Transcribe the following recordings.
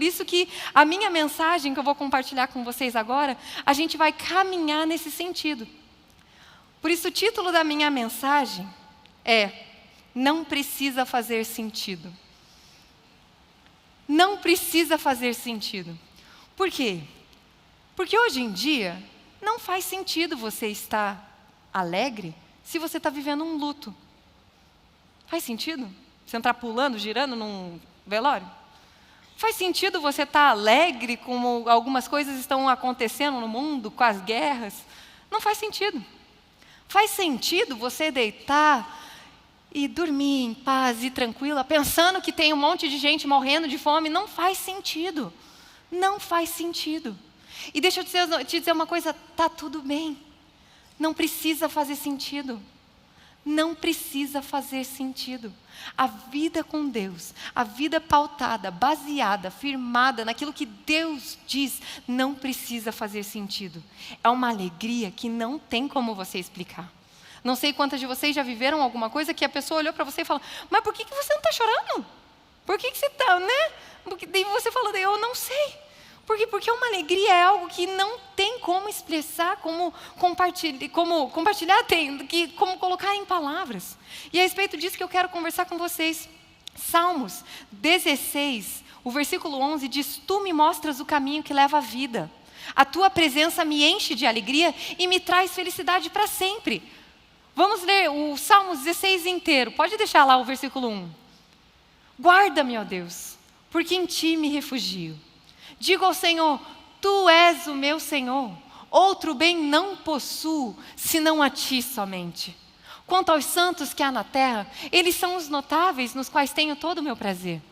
Por isso que a minha mensagem que eu vou compartilhar com vocês agora, a gente vai caminhar nesse sentido. Por isso o título da minha mensagem é: não precisa fazer sentido. Não precisa fazer sentido. Por quê? Porque hoje em dia não faz sentido você estar alegre se você está vivendo um luto. Faz sentido? Você entrar pulando, girando num velório? Faz sentido você estar alegre como algumas coisas estão acontecendo no mundo, com as guerras? Não faz sentido. Faz sentido você deitar e dormir em paz e tranquila, pensando que tem um monte de gente morrendo de fome? Não faz sentido. Não faz sentido. E deixa eu te dizer uma coisa, está tudo bem. Não precisa fazer sentido. Não precisa fazer sentido. A vida com Deus, a vida pautada, baseada, firmada naquilo que Deus diz, não precisa fazer sentido. É uma alegria que não tem como você explicar. Não sei quantas de vocês já viveram alguma coisa que a pessoa olhou para você e falou: mas por que você não está chorando? Por que você está, né? Daí você falou: eu não sei. Por quê? Porque uma alegria é algo que não tem como expressar, como compartilhar, como colocar em palavras. E é a respeito disso que eu quero conversar com vocês. Salmos 16, o versículo 11 diz: tu me mostras o caminho que leva à vida. A tua presença me enche de alegria e me traz felicidade para sempre. Vamos ler o Salmos 16 inteiro. Pode deixar lá o versículo 1. Guarda-me, ó Deus, porque em ti me refugio. Digo ao Senhor: tu és o meu Senhor. Outro bem não possuo, senão a ti somente. Quanto aos santos que há na terra, eles são os notáveis nos quais tenho todo o meu prazer.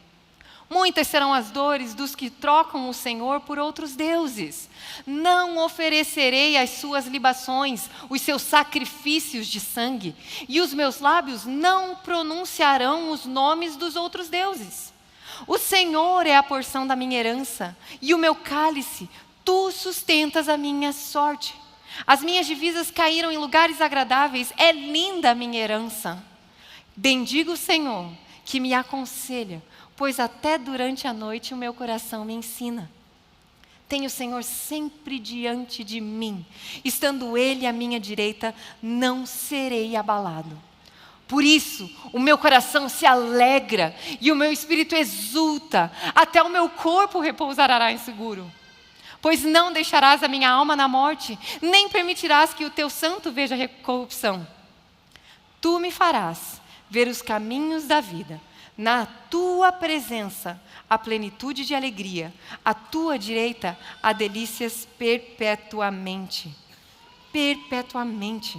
Muitas serão as dores dos que trocam o Senhor por outros deuses. Não oferecerei as suas libações, os seus sacrifícios de sangue, e os meus lábios não pronunciarão os nomes dos outros deuses. O Senhor é a porção da minha herança, e o meu cálice, tu sustentas a minha sorte. As minhas divisas caíram em lugares agradáveis, é linda a minha herança. Bendigo o Senhor, que me aconselha, pois até durante a noite o meu coração me ensina. Tenho o Senhor sempre diante de mim, estando Ele à minha direita, não serei abalado. Por isso, o meu coração se alegra e o meu espírito exulta, até o meu corpo repousará em seguro. Pois não deixarás a minha alma na morte, nem permitirás que o teu santo veja corrupção. Tu me farás ver os caminhos da vida. Na tua presença, a plenitude de alegria. À tua direita, há delícias perpetuamente. Perpetuamente.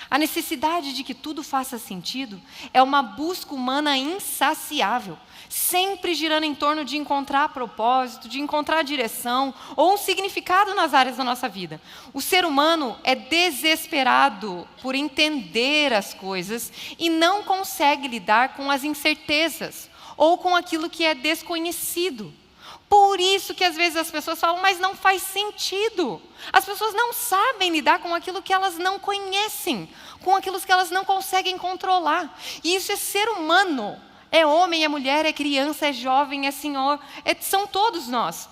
A necessidade de que tudo faça sentido é uma busca humana insaciável, sempre girando em torno de encontrar propósito, de encontrar direção ou um significado nas áreas da nossa vida. O ser humano é desesperado por entender as coisas e não consegue lidar com as incertezas ou com aquilo que é desconhecido. Por isso que às vezes as pessoas falam: mas não faz sentido. As pessoas não sabem lidar com aquilo que elas não conhecem, com aquilo que elas não conseguem controlar. E isso é ser humano. É homem, é mulher, é criança, é jovem, é senhor, são todos nós.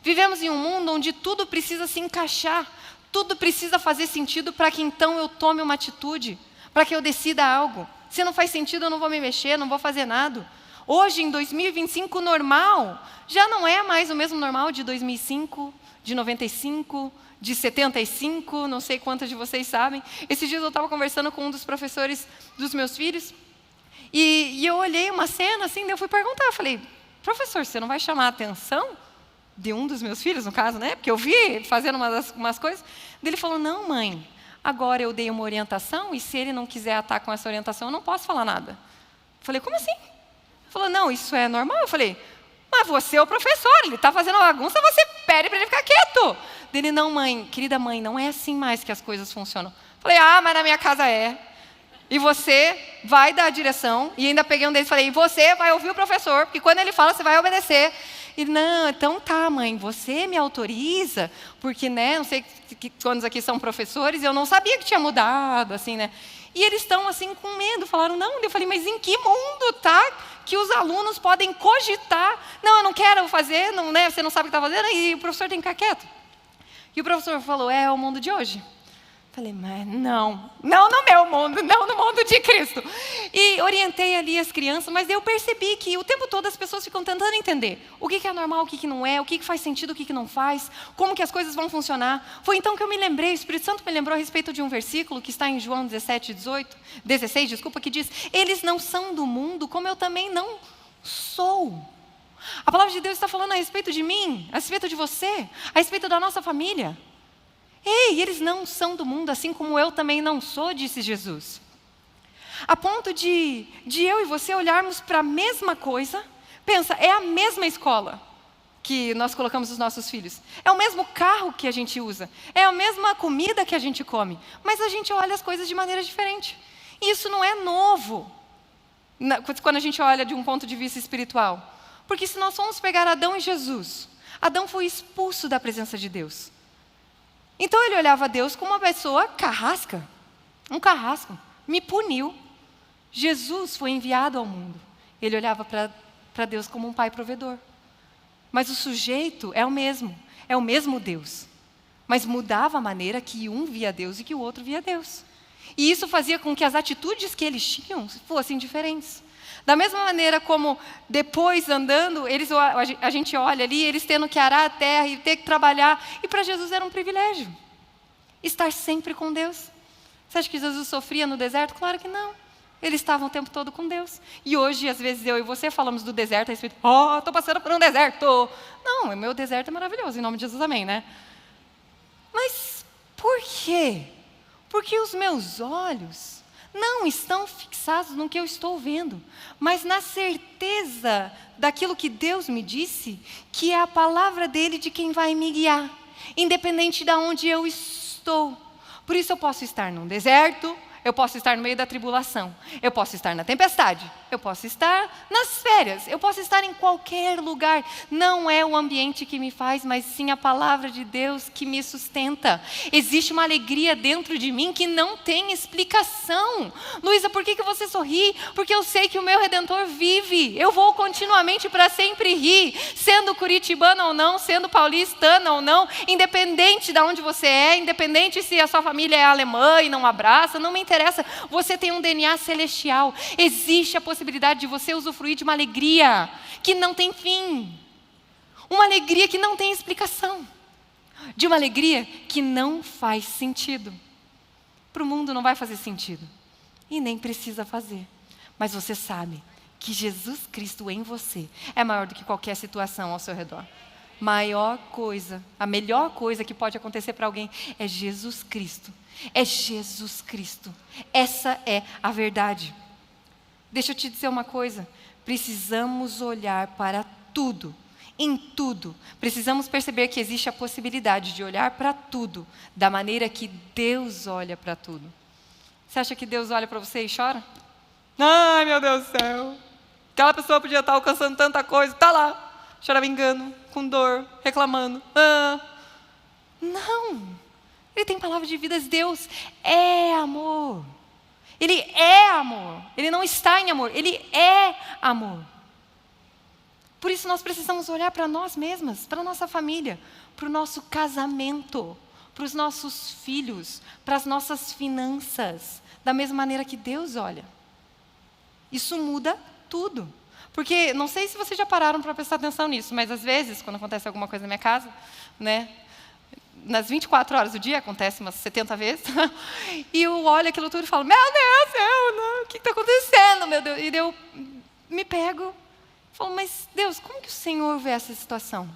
Vivemos em um mundo onde tudo precisa se encaixar, tudo precisa fazer sentido para que então eu tome uma atitude, para que eu decida algo. Se não faz sentido, eu não vou me mexer, não vou fazer nada. Hoje, em 2025, o normal já não é mais o mesmo normal de 2005, de 95, de 75, não sei quantas de vocês sabem. Esses dias eu estava conversando com um dos professores dos meus filhos, e eu olhei uma cena assim, daí eu fui perguntar, eu falei: professor, você não vai chamar a atenção de um dos meus filhos, no caso, né? Porque eu vi fazendo umas coisas. Daí ele falou: não, mãe, agora eu dei uma orientação, e se ele não quiser atar com essa orientação, eu não posso falar nada. Eu falei: como assim? Ele falou: não, isso é normal. Eu falei: mas você é o professor, ele está fazendo uma bagunça, você pede para ele ficar quieto. Dele: não, mãe, querida mãe, não é assim mais que as coisas funcionam. Eu falei: ah, mas na minha casa é. E você vai dar a direção, e ainda peguei um deles e falei: e você vai ouvir o professor, porque quando ele fala, você vai obedecer. E não, então tá, mãe, você me autoriza, porque, né, não sei quantos aqui são professores, eu não sabia que tinha mudado, assim, né. E eles estão, assim, com medo, falaram: não. Eu falei: mas em que mundo tá que os alunos podem cogitar, não, eu não quero fazer, não, né, você não sabe o que está fazendo, e o professor tem que ficar quieto. E o professor falou, é o mundo de hoje. Falei, mas não no meu mundo, não no mundo de Cristo. E orientei ali as crianças, mas eu percebi que o tempo todo as pessoas ficam tentando entender o que é normal, o que não é, o que faz sentido, o que não faz, como que as coisas vão funcionar. Foi então que eu me lembrei, o Espírito Santo me lembrou a respeito de um versículo que está em João 16, que diz, eles não são do mundo, como eu também não sou. A palavra de Deus está falando a respeito de mim, a respeito de você, a respeito da nossa família. Ei, eles não são do mundo, assim como eu também não sou, disse Jesus. A ponto de eu e você olharmos para a mesma coisa, pensa, é a mesma escola que nós colocamos os nossos filhos, é o mesmo carro que a gente usa, é a mesma comida que a gente come, mas a gente olha as coisas de maneira diferente. E isso não é novo, quando a gente olha de um ponto de vista espiritual. Porque se nós formos pegar Adão e Jesus, Adão foi expulso da presença de Deus. Então ele olhava a Deus como uma pessoa carrasca, um carrasco, me puniu. Jesus foi enviado ao mundo. Ele olhava para Deus como um pai provedor. Mas o sujeito é o mesmo Deus. Mas mudava a maneira que um via Deus e que o outro via Deus. E isso fazia com que as atitudes que eles tinham fossem diferentes. Da mesma maneira como depois andando, a gente olha ali, eles tendo que arar a terra e ter que trabalhar. E para Jesus era um privilégio. Estar sempre com Deus. Você acha que Jesus sofria no deserto? Claro que não. Eles estavam o tempo todo com Deus. E hoje, às vezes, eu e você falamos do deserto a respeito, estou passando por um deserto. Não, o meu deserto é maravilhoso, em nome de Jesus, amém, né? Mas por quê? Porque os meus olhos não estão fixados no que eu estou vendo, mas na certeza daquilo que Deus me disse, que é a palavra dele de quem vai me guiar, independente de onde eu estou. Por isso eu posso estar num deserto, eu posso estar no meio da tribulação, eu posso estar na tempestade, eu posso estar nas férias, eu posso estar em qualquer lugar. Não é o ambiente que me faz, mas sim a palavra de Deus que me sustenta. Existe uma alegria dentro de mim que não tem explicação. Luísa, por que você sorri? Porque eu sei que o meu Redentor vive. Eu vou continuamente para sempre rir, sendo curitibana ou não, sendo paulistana ou não, independente de onde você é, independente se a sua família é alemã e não abraça, não me interessa, você tem um DNA celestial. Existe a possibilidade de você usufruir de uma alegria que não tem fim. Uma alegria que não tem explicação. De uma alegria que não faz sentido. Para o mundo não vai fazer sentido. E nem precisa fazer. Mas você sabe que Jesus Cristo em você é maior do que qualquer situação ao seu redor. Maior coisa, a melhor coisa que pode acontecer para alguém é Jesus Cristo. É Jesus Cristo. Essa é a verdade. Deixa eu te dizer uma coisa. Precisamos olhar para tudo, em tudo. Precisamos perceber que existe a possibilidade de olhar para tudo da maneira que Deus olha para tudo. Você acha que Deus olha para você e chora? Ai, meu Deus do céu. Aquela pessoa podia estar alcançando tanta coisa, está lá, choramingando, com dor, reclamando. Não. Ele tem palavra de vida. Deus é amor. Ele é amor. Ele não está em amor. Ele é amor. Por isso nós precisamos olhar para nós mesmas, para a nossa família, para o nosso casamento, para os nossos filhos, para as nossas finanças, da mesma maneira que Deus olha. Isso muda tudo. Porque, não sei se vocês já pararam para prestar atenção nisso, mas às vezes, quando acontece alguma coisa na minha casa, né? Nas 24 horas do dia, acontece umas 70 vezes, e eu olho aquilo tudo e falo, meu Deus, o que está acontecendo, meu Deus? E eu me pego e falo, mas Deus, como que o Senhor vê essa situação?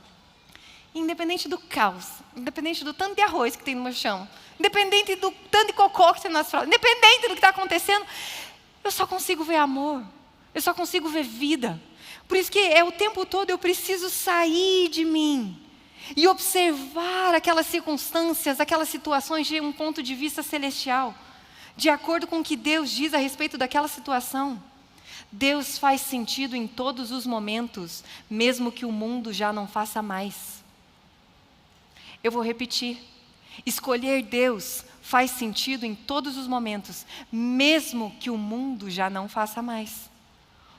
Independente do caos, independente do tanto de arroz que tem no meu chão, independente do tanto de cocô que tem nas fraldas, independente do que está acontecendo, eu só consigo ver amor, eu só consigo ver vida. Por isso que o tempo todo eu preciso sair de mim e observar aquelas circunstâncias, aquelas situações de um ponto de vista celestial, de acordo com o que Deus diz a respeito daquela situação. Deus faz sentido em todos os momentos, mesmo que o mundo já não faça mais. Eu vou repetir. Escolher Deus faz sentido em todos os momentos, mesmo que o mundo já não faça mais.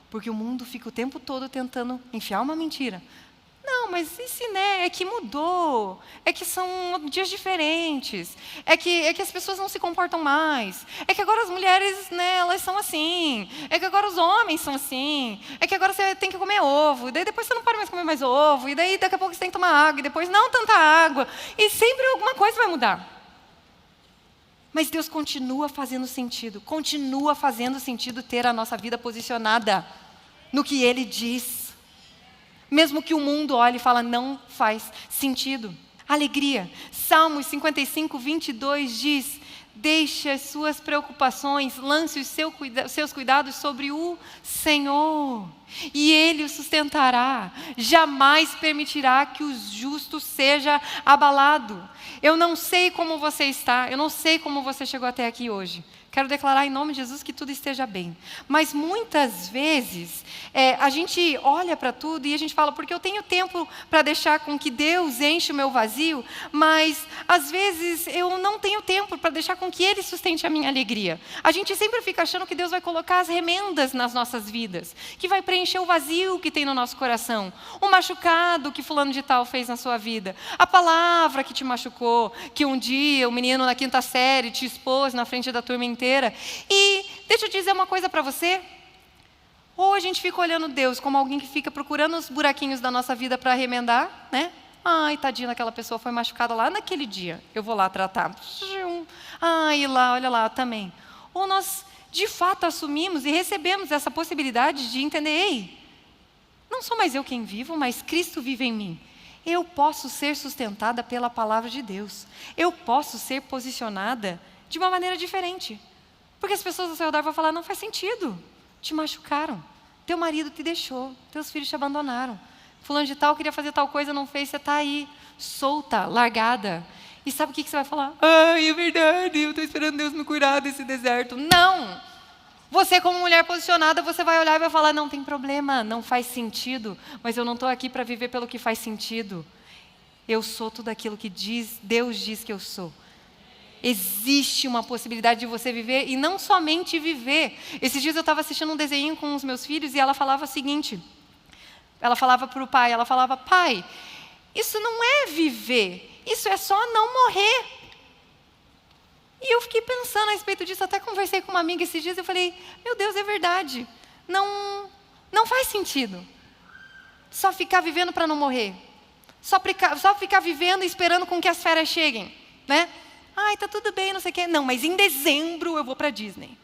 Porque o mundo fica o tempo todo tentando enfiar uma mentira. Não, mas e se, né? É que mudou, é que são dias diferentes, é que as pessoas não se comportam mais, é que agora as mulheres, né, elas são assim, é que agora os homens são assim, é que agora você tem que comer ovo, e daí depois você não pode mais comer mais ovo, e daí daqui a pouco você tem que tomar água, e depois não tanta água, e sempre alguma coisa vai mudar. Mas Deus continua fazendo sentido ter a nossa vida posicionada no que Ele diz. Mesmo que o mundo olhe e fale, não faz sentido. Alegria. Salmos 55, 22 diz, deixe as suas preocupações, lance os seus cuidados sobre o Senhor, e Ele o sustentará. Jamais permitirá que o justo seja abalado. Eu não sei como você está, eu não sei como você chegou até aqui hoje. Quero declarar em nome de Jesus que tudo esteja bem. Mas muitas vezes, a gente olha para tudo e a gente fala, porque eu tenho tempo para deixar com que Deus enche o meu vazio, mas às vezes eu não tenho tempo para deixar com que Ele sustente a minha alegria. A gente sempre fica achando que Deus vai colocar as remendas nas nossas vidas, que vai preencher o vazio que tem no nosso coração, o machucado que fulano de tal fez na sua vida, a palavra que te machucou, que um dia o menino na 5ª série te expôs na frente da turma inteira. E deixa eu dizer uma coisa para você. Ou a gente fica olhando Deus como alguém que fica procurando os buraquinhos da nossa vida para remendar, né? Ai, tadinha, aquela pessoa foi machucada lá naquele dia. Eu vou lá tratar. Ai, lá, olha lá, também. Ou nós, de fato, assumimos e recebemos essa possibilidade de entender, ei, não sou mais eu quem vivo, mas Cristo vive em mim. Eu posso ser sustentada pela palavra de Deus. Eu posso ser posicionada de uma maneira diferente. Porque as pessoas ao seu redor vão falar, não faz sentido. Te machucaram. Teu marido te deixou. Teus filhos te abandonaram. Fulano de tal queria fazer tal coisa, não fez, você está aí, solta, largada. E sabe o que você vai falar? Ai, é verdade, eu estou esperando Deus me curar desse deserto. Não! Você como mulher posicionada, você vai olhar e vai falar, não tem problema, não faz sentido, mas eu não estou aqui para viver pelo que faz sentido. Eu sou tudo aquilo que Deus diz que eu sou. Existe uma possibilidade de você viver e não somente viver. Esses dias eu estava assistindo um desenho com os meus filhos e ela falava o seguinte, ela falava para o pai, ela falava, pai, isso não é viver, isso é só não morrer. E eu fiquei pensando a respeito disso, até conversei com uma amiga esses dias, eu falei, meu Deus, é verdade, não faz sentido só ficar vivendo para não morrer, só ficar vivendo e esperando com que as férias cheguem, né? Ai, tá tudo bem, não sei o quê. Não, mas em dezembro eu vou para Disney.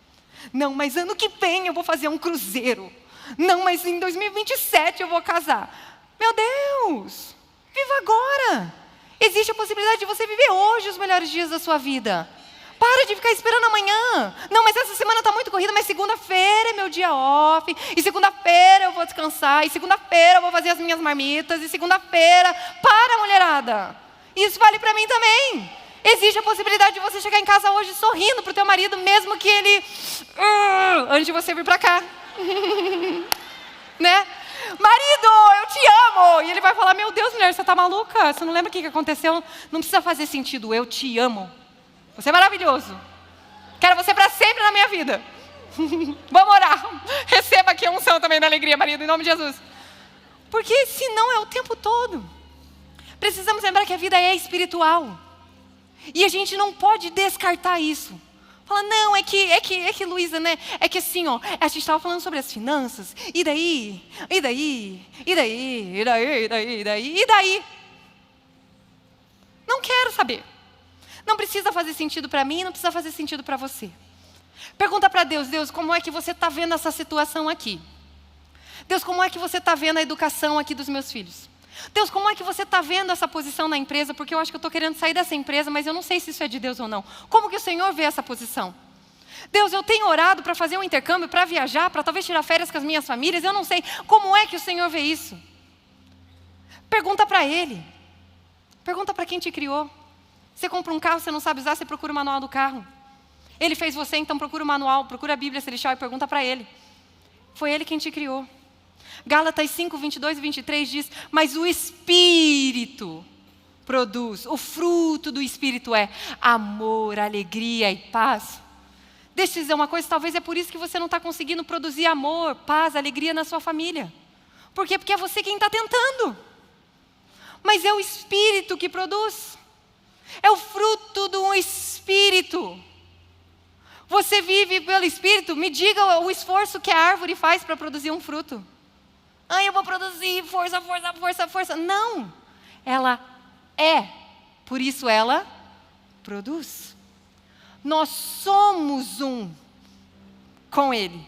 Não, mas ano que vem eu vou fazer um cruzeiro. Não, mas em 2027 eu vou casar. Meu Deus, viva agora. Existe a possibilidade de você viver hoje os melhores dias da sua vida. Para de ficar esperando amanhã. Não, mas essa semana está muito corrida, mas segunda-feira é meu dia off. E segunda-feira eu vou descansar. E segunda-feira eu vou fazer as minhas marmitas. E segunda-feira, para, mulherada. Isso vale para mim também. Existe a possibilidade de você chegar em casa hoje sorrindo para o teu marido, mesmo que ele... antes de você vir para cá. Né? Marido, eu te amo. E ele vai falar, meu Deus, mulher, você está maluca? Você não lembra o que aconteceu? Não precisa fazer sentido, eu te amo. Você é maravilhoso. Quero você para sempre na minha vida. Vamos orar. Receba aqui a unção também da alegria, marido, em nome de Jesus. Porque senão é o tempo todo. Precisamos lembrar que a vida é espiritual. E a gente não pode descartar isso. Fala, não, é que Luísa, né? É que assim, ó, a gente estava falando sobre as finanças. E daí? Não quero saber. Não precisa fazer sentido para mim, não precisa fazer sentido para você. Pergunta para Deus, Deus, como é que você está vendo essa situação aqui? Deus, como é que você está vendo a educação aqui dos meus filhos? Deus, como é que você está vendo essa posição na empresa? Porque eu acho que eu estou querendo sair dessa empresa, mas eu não sei se isso é de Deus ou não. Como que o Senhor vê essa posição? Deus, eu tenho orado para fazer um intercâmbio, para viajar, para talvez tirar férias com as minhas famílias. Eu não sei. Como é que o Senhor vê isso? Pergunta para Ele. Pergunta para quem te criou. Você compra um carro, você não sabe usar, você procura o manual do carro. Ele fez você, então procura o manual, procura a Bíblia Celestial e pergunta para Ele. Foi Ele quem te criou. Gálatas 5, 22 e 23 diz, mas o Espírito produz, o fruto do Espírito é amor, alegria e paz. Deixa eu te dizer uma coisa, talvez é por isso que você não está conseguindo produzir amor, paz, alegria na sua família. Por quê? Porque é você quem está tentando. Mas é o Espírito que produz. É o fruto do Espírito. Você vive pelo Espírito? Me diga o esforço que a árvore faz para produzir um fruto. Eu vou produzir, força, força, força, força. Não, ela é, por isso ela produz. Nós somos um com Ele.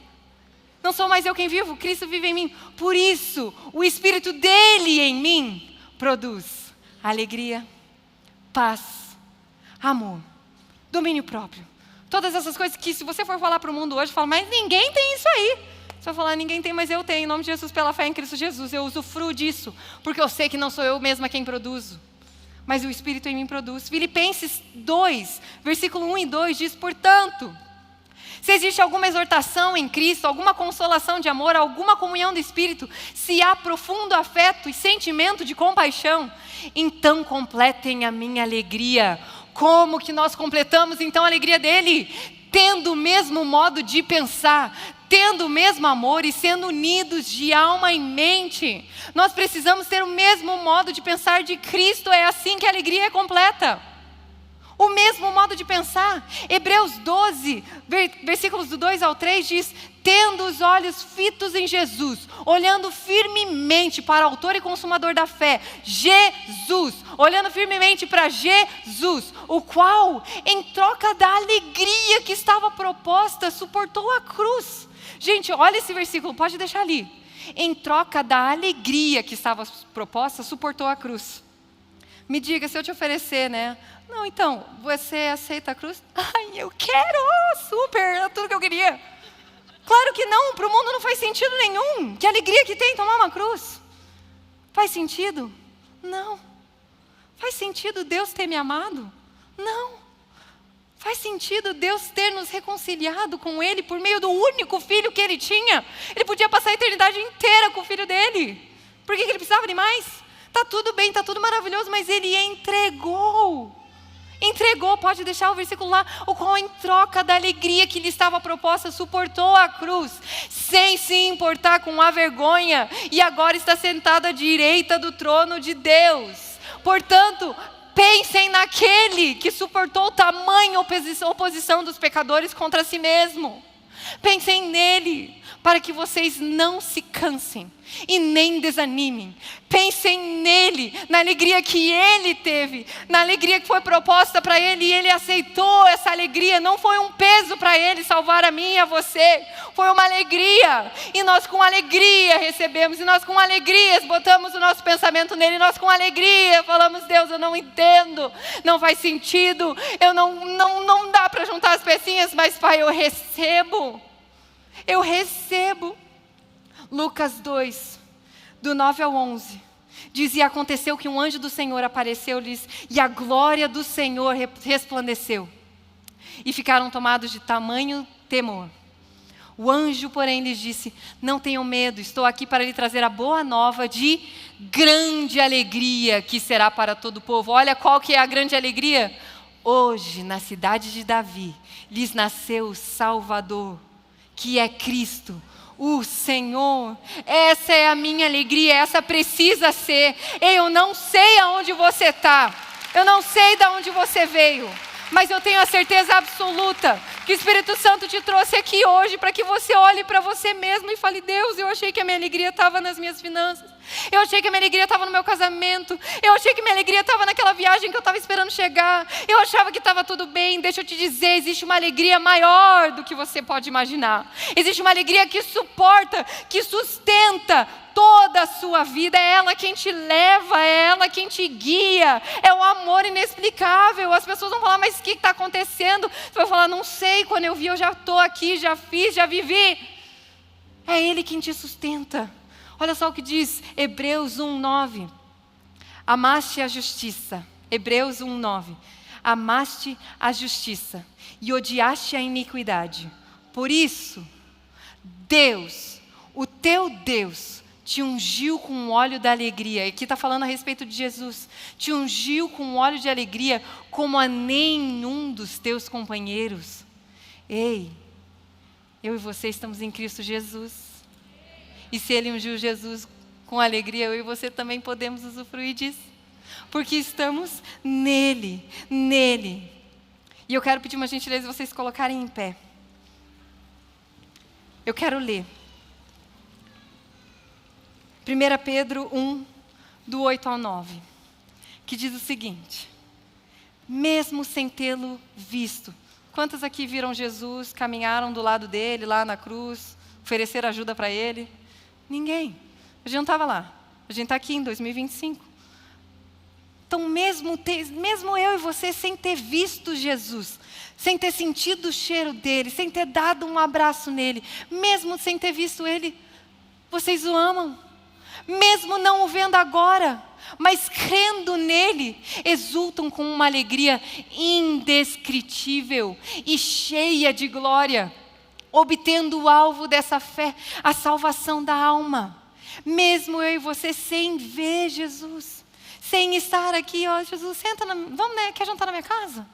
Não sou mais eu quem vivo, Cristo vive em mim. Por isso, o Espírito dele em mim produz alegria, paz, amor, domínio próprio. Todas essas coisas que, se você for falar para o mundo hoje, fala, mas ninguém tem isso aí. Você vai falar, ninguém tem, mas eu tenho. Em nome de Jesus, pela fé em Cristo Jesus, eu usufruo disso. Porque eu sei que não sou eu mesma quem produzo, mas o Espírito em mim produz. Filipenses 2, versículo 1 e 2 diz, portanto, se existe alguma exortação em Cristo, alguma consolação de amor, alguma comunhão do Espírito, se há profundo afeto e sentimento de compaixão, então completem a minha alegria. Como que nós completamos então a alegria dele? Tendo o mesmo modo de pensar, tendo o mesmo amor e sendo unidos de alma e mente. Nós precisamos ter o mesmo modo de pensar de Cristo, é assim que a alegria é completa. O mesmo modo de pensar. Hebreus 12, versículos do 2 ao 3 diz, tendo os olhos fitos em Jesus, olhando firmemente para o autor e consumador da fé, Jesus, olhando firmemente para Jesus, o qual, em troca da alegria que estava proposta, suportou a cruz. Gente, olha esse versículo, pode deixar ali. Em troca da alegria que estava proposta, suportou a cruz. Me diga, se eu te oferecer, né? Não, então, você aceita a cruz? Ai, eu quero, super, é tudo que eu queria. Claro que não, para o mundo não faz sentido nenhum. Que alegria que tem tomar uma cruz. Faz sentido? Não. Faz sentido Deus ter me amado? Não. Faz sentido Deus ter nos reconciliado com Ele por meio do único filho que Ele tinha? Ele podia passar a eternidade inteira com o filho dele. Por que Ele precisava de mais? Está tudo bem, está tudo maravilhoso, mas Ele entregou. Entregou, pode deixar o versículo lá, o qual em troca da alegria que lhe estava proposta, suportou a cruz, sem se importar com a vergonha, e agora está sentado à direita do trono de Deus. Portanto, pensem naquele que suportou tamanha oposição dos pecadores contra si mesmo. Pensem nele, para que vocês não se cansem e nem desanimem. Pensem nele, na alegria que ele teve, na alegria que foi proposta para ele, e ele aceitou essa alegria. Não foi um peso para ele salvar a mim e a você, foi uma alegria, e nós com alegria recebemos, e nós com alegria botamos o nosso pensamento nele, e nós com alegria falamos, Deus, eu não entendo, não faz sentido, não dá para juntar as pecinhas, mas Pai, eu recebo. Lucas 2, do 9 ao 11, diz, e aconteceu que um anjo do Senhor apareceu-lhes, e a glória do Senhor resplandeceu, e ficaram tomados de tamanho temor. O anjo, porém, lhes disse, não tenham medo, estou aqui para lhe trazer a boa nova de grande alegria, que será para todo o povo. Olha qual que é a grande alegria. Hoje, na cidade de Davi, lhes nasceu o Salvador, que é Cristo, o Senhor. Essa é a minha alegria, essa precisa ser. Eu não sei aonde você está, eu não sei de onde você veio, mas eu tenho a certeza absoluta que o Espírito Santo te trouxe aqui hoje para que você olhe para você mesmo e fale, Deus, eu achei que a minha alegria estava nas minhas finanças, eu achei que a minha alegria estava no meu casamento, eu achei que a minha alegria estava naquela viagem que eu estava esperando chegar, eu achava que estava tudo bem. Deixa eu te dizer, existe uma alegria maior do que você pode imaginar. Existe uma alegria que suporta, que sustenta toda a sua vida. É ela quem te leva, é ela quem te guia, é o amor inexplicável. As pessoas vão falar, mas o que está acontecendo? Você vai falar, não sei, quando eu vi eu já estou aqui, já fiz, já vivi. É Ele quem te sustenta. Olha só o que diz Hebreus 1:9. Amaste a justiça. Hebreus 1:9. Amaste a justiça e odiaste a iniquidade. Por isso, Deus, o teu Deus, te ungiu com óleo da alegria. Aqui está falando a respeito de Jesus. Te ungiu com óleo de alegria como a nenhum dos teus companheiros. Ei, Eu e você estamos em Cristo Jesus. E se Ele ungiu Jesus com alegria, eu e você também podemos usufruir disso. Porque estamos nele, nele. E eu quero pedir uma gentileza de vocês colocarem em pé. Eu quero ler 1 Pedro 1, do 8 ao 9, que diz o seguinte: mesmo sem tê-lo visto. Quantos aqui viram Jesus, caminharam do lado dele, lá na cruz, ofereceram ajuda para ele? Ninguém. A gente não estava lá. A gente está aqui em 2025. Então, mesmo eu e você, sem ter visto Jesus, sem ter sentido o cheiro dele, sem ter dado um abraço nele, mesmo sem ter visto ele, vocês o amam. Mesmo não o vendo agora, mas crendo nele, exultam com uma alegria indescritível e cheia de glória, obtendo o alvo dessa fé, a salvação da alma. Mesmo eu e você sem ver Jesus, sem estar aqui, ó, Jesus, vamos, né, quer jantar na minha casa?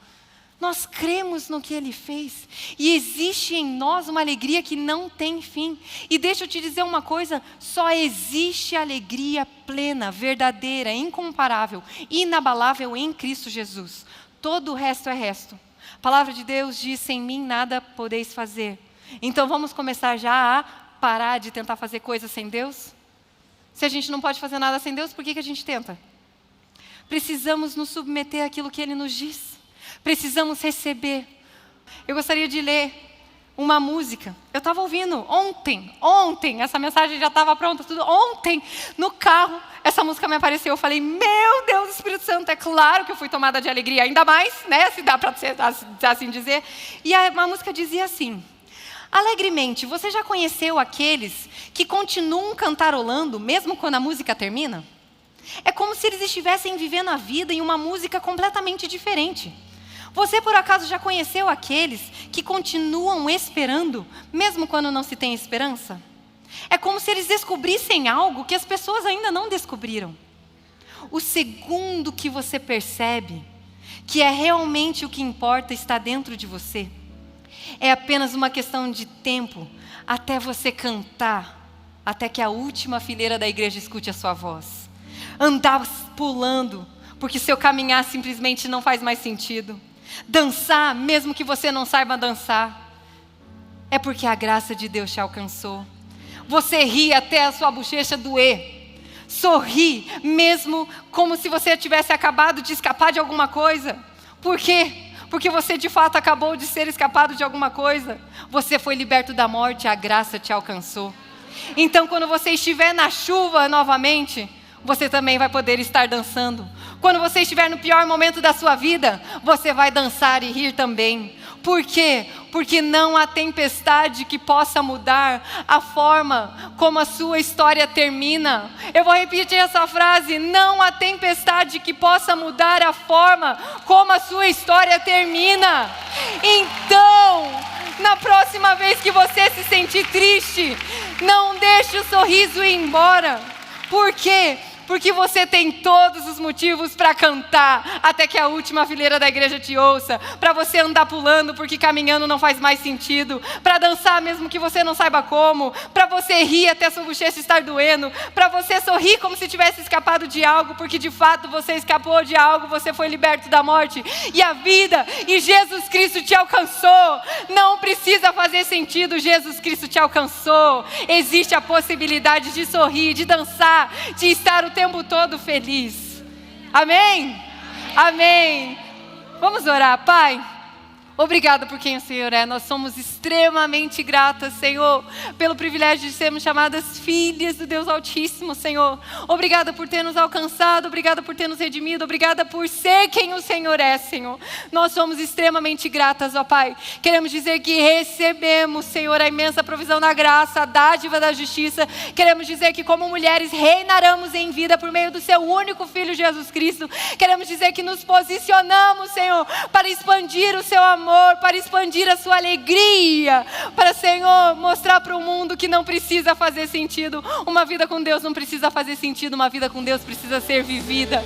Nós cremos no que Ele fez. E existe em nós uma alegria que não tem fim. E deixa eu te dizer uma coisa, só existe alegria plena, verdadeira, incomparável, inabalável em Cristo Jesus. Todo o resto é resto. A palavra de Deus diz, sem mim nada podeis fazer. Então vamos começar já a parar de tentar fazer coisas sem Deus? Se a gente não pode fazer nada sem Deus, por que a gente tenta? Precisamos nos submeter àquilo que Ele nos diz. Precisamos receber. Eu gostaria de ler uma música. Eu estava ouvindo ontem, essa mensagem já estava pronta, tudo. Ontem, no carro, essa música me apareceu. Eu falei, meu Deus, Espírito Santo, é claro que eu fui tomada de alegria. Ainda mais, né, se dá para assim dizer. E a música dizia assim: alegremente, você já conheceu aqueles que continuam cantarolando, mesmo quando a música termina? É como se eles estivessem vivendo a vida em uma música completamente diferente. Você, por acaso, já conheceu aqueles que continuam esperando, mesmo quando não se tem esperança? É como se eles descobrissem algo que as pessoas ainda não descobriram. O segundo que você percebe que é realmente o que importa está dentro de você, é apenas uma questão de tempo até você cantar, até que a última fileira da igreja escute a sua voz. Andar pulando, porque seu caminhar simplesmente não faz mais sentido. Dançar, mesmo que você não saiba dançar, é porque a graça de Deus te alcançou. Você ri até a sua bochecha doer. Sorri, mesmo como se você tivesse acabado de escapar de alguma coisa. Por quê? Porque você de fato acabou de ser escapado de alguma coisa. Você foi liberto da morte, a graça te alcançou. Então, quando você estiver na chuva novamente, você também vai poder estar dançando. Quando você estiver no pior momento da sua vida, você vai dançar e rir também. Por quê? Porque não há tempestade que possa mudar a forma como a sua história termina. Eu vou repetir essa frase: não há tempestade que possa mudar a forma como a sua história termina. Então, na próxima vez que você se sentir triste, não deixe o sorriso ir embora. Por quê? Porque você tem todos os motivos para cantar, até que a última fileira da igreja te ouça, para você andar pulando, porque caminhando não faz mais sentido, para dançar mesmo que você não saiba como, para você rir até sua bochecha estar doendo, para você sorrir como se tivesse escapado de algo, porque de fato você escapou de algo, você foi liberto da morte, e a vida, e Jesus Cristo te alcançou. Não precisa fazer sentido, Jesus Cristo te alcançou. Existe a possibilidade de sorrir, de dançar, de estar o tempo todo feliz. Amém? Amém. Vamos orar. Pai, obrigada por quem o Senhor é. Nós somos extremamente gratas, Senhor, pelo privilégio de sermos chamadas filhas do Deus Altíssimo, Senhor. Obrigada por ter nos alcançado, obrigada por ter nos redimido, obrigada por ser quem o Senhor é, Senhor. Nós somos extremamente gratas, ó Pai. Queremos dizer que recebemos, Senhor, a imensa provisão da graça, a dádiva da justiça. Queremos dizer que como mulheres reinaremos em vida por meio do Seu único Filho, Jesus Cristo. Queremos dizer que nos posicionamos, Senhor, para expandir o Seu amor, para expandir a sua alegria, para, Senhor, mostrar para o mundo que não precisa fazer sentido. Uma vida com Deus não precisa fazer sentido, uma vida com Deus precisa ser vivida.